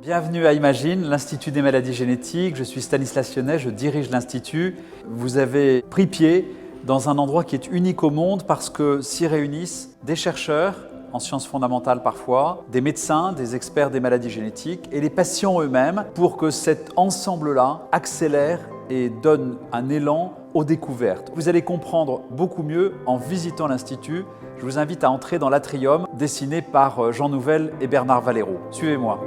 Bienvenue à Imagine, l'Institut des maladies génétiques. Je suis Stanislas Sionnet, je dirige l'Institut. Vous avez pris pied dans un endroit qui est unique au monde parce que s'y réunissent des chercheurs, en sciences fondamentales parfois, des médecins, des experts des maladies génétiques et les patients eux-mêmes pour que cet ensemble-là accélère et donne un élan aux découvertes. Vous allez comprendre beaucoup mieux en visitant l'Institut. Je vous invite à entrer dans l'atrium dessiné par Jean Nouvel et Bernard Valero. Suivez-moi.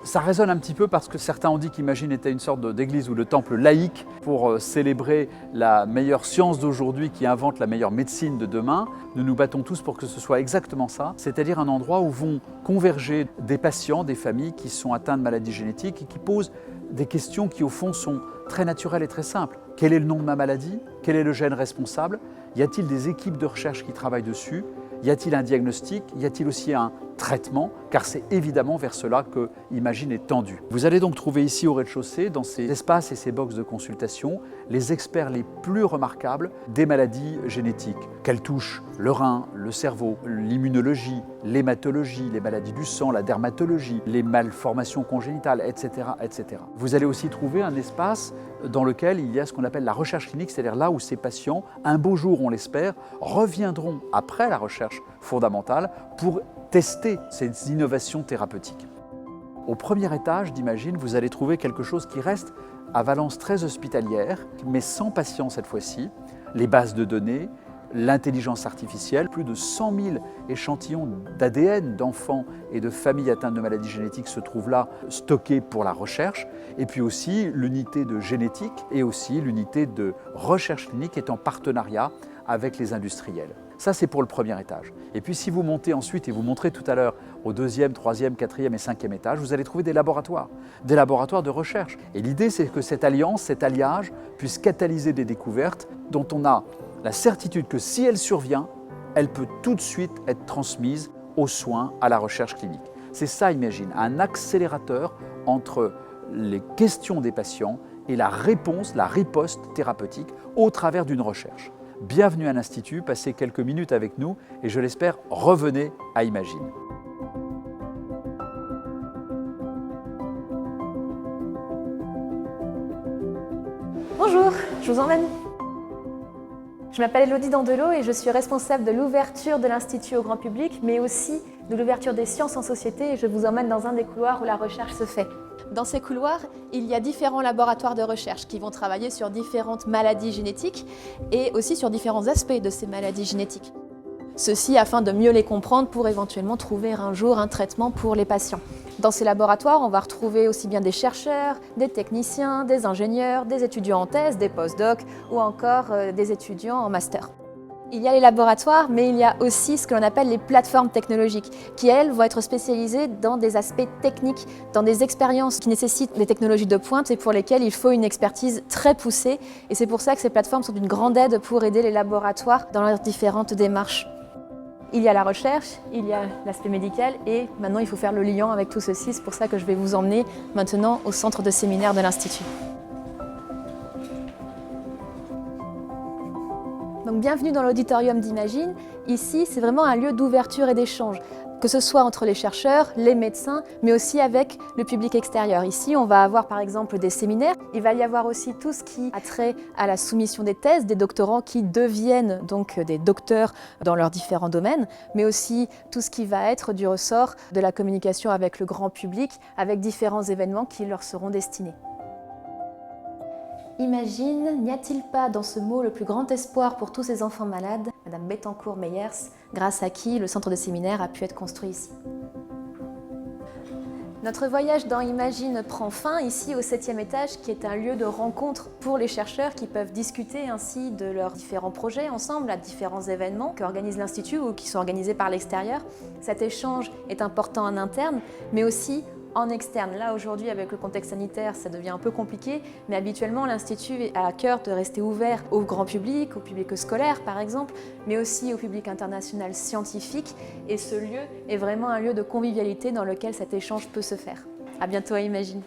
Ça résonne un petit peu parce que certains ont dit qu'Imagine était une sorte d'église ou de temple laïque pour célébrer la meilleure science d'aujourd'hui qui invente la meilleure médecine de demain. Nous nous battons tous pour que ce soit exactement ça, c'est-à-dire un endroit où vont converger des patients, des familles qui sont atteints de maladies génétiques et qui posent des questions qui au fond sont très naturelles et très simples. Quel est le nom de ma maladie? Quel est le gène responsable? Y a-t-il des équipes de recherche qui travaillent dessus? Y a-t-il un diagnostic? Y a-t-il aussi un traitement? Car c'est évidemment vers cela que Imagine est tendu. Vous allez donc trouver ici au rez-de-chaussée, dans ces espaces et ces boxes de consultation, les experts les plus remarquables des maladies génétiques. Qu'elles touchent le rein, le cerveau, l'immunologie, l'hématologie, les maladies du sang, la dermatologie, les malformations congénitales, etc., etc. Vous allez aussi trouver un espace dans lequel il y a ce qu'on appelle la recherche clinique, c'est-à-dire là où ces patients, un beau jour on l'espère, reviendront après la recherche fondamentale pour tester ces innovations thérapeutiques. Au premier étage d'Imagine, vous allez trouver quelque chose qui reste à valence très hospitalière, mais sans patients cette fois-ci, les bases de données, l'intelligence artificielle, plus de 100 000 échantillons d'ADN d'enfants et de familles atteintes de maladies génétiques se trouvent là, stockés pour la recherche, et puis aussi l'unité de génétique et aussi l'unité de recherche clinique est en partenariat avec les industriels. Ça, c'est pour le premier étage. Et puis si vous montez ensuite, et vous montrez tout à l'heure au deuxième, troisième, quatrième et cinquième étage, vous allez trouver des laboratoires de recherche. Et l'idée, c'est que cette alliance, cet alliage puisse catalyser des découvertes dont on a la certitude que si elle survient, elle peut tout de suite être transmise aux soins, à la recherche clinique. C'est ça, Imagine, un accélérateur entre les questions des patients et la réponse, la riposte thérapeutique au travers d'une recherche. Bienvenue à l'Institut, passez quelques minutes avec nous et je l'espère, revenez à Imagine. Bonjour, je vous emmène. Je m'appelle Elodie Dandelot et je suis responsable de l'ouverture de l'Institut au grand public, mais aussi de l'ouverture des sciences en société et je vous emmène dans un des couloirs où la recherche se fait. Dans ces couloirs, il y a différents laboratoires de recherche qui vont travailler sur différentes maladies génétiques et aussi sur différents aspects de ces maladies génétiques. Ceci afin de mieux les comprendre pour éventuellement trouver un jour un traitement pour les patients. Dans ces laboratoires, on va retrouver aussi bien des chercheurs, des techniciens, des ingénieurs, des étudiants en thèse, des post-docs ou encore des étudiants en master. Il y a les laboratoires, mais il y a aussi ce que l'on appelle les plateformes technologiques, qui elles vont être spécialisées dans des aspects techniques, dans des expériences qui nécessitent des technologies de pointe et pour lesquelles il faut une expertise très poussée. Et c'est pour ça que ces plateformes sont d'une grande aide pour aider les laboratoires dans leurs différentes démarches. Il y a la recherche, il y a l'aspect médical et maintenant il faut faire le lien avec tout ceci. C'est pour ça que je vais vous emmener maintenant au centre de séminaire de l'Institut. Donc, bienvenue dans l'auditorium d'Imagine. Ici, c'est vraiment un lieu d'ouverture et d'échange, que ce soit entre les chercheurs, les médecins, mais aussi avec le public extérieur. Ici, on va avoir par exemple des séminaires. Il va y avoir aussi tout ce qui a trait à la soumission des thèses, des doctorants qui deviennent donc des docteurs dans leurs différents domaines, mais aussi tout ce qui va être du ressort de la communication avec le grand public, avec différents événements qui leur seront destinés. Imagine, n'y a-t-il pas dans ce mot le plus grand espoir pour tous ces enfants malades, Madame Bettencourt-Meyers, grâce à qui le centre de séminaire a pu être construit ici. Notre voyage dans Imagine prend fin ici au 7e étage, qui est un lieu de rencontre pour les chercheurs qui peuvent discuter ainsi de leurs différents projets ensemble à différents événements qu'organise l'Institut ou qui sont organisés par l'extérieur. Cet échange est important en interne, mais aussi en externe. Là, aujourd'hui, avec le contexte sanitaire, ça devient un peu compliqué, mais habituellement, l'Institut a à cœur de rester ouvert au grand public, au public scolaire, par exemple, mais aussi au public international scientifique. Et ce lieu est vraiment un lieu de convivialité dans lequel cet échange peut se faire. À bientôt à Imagine.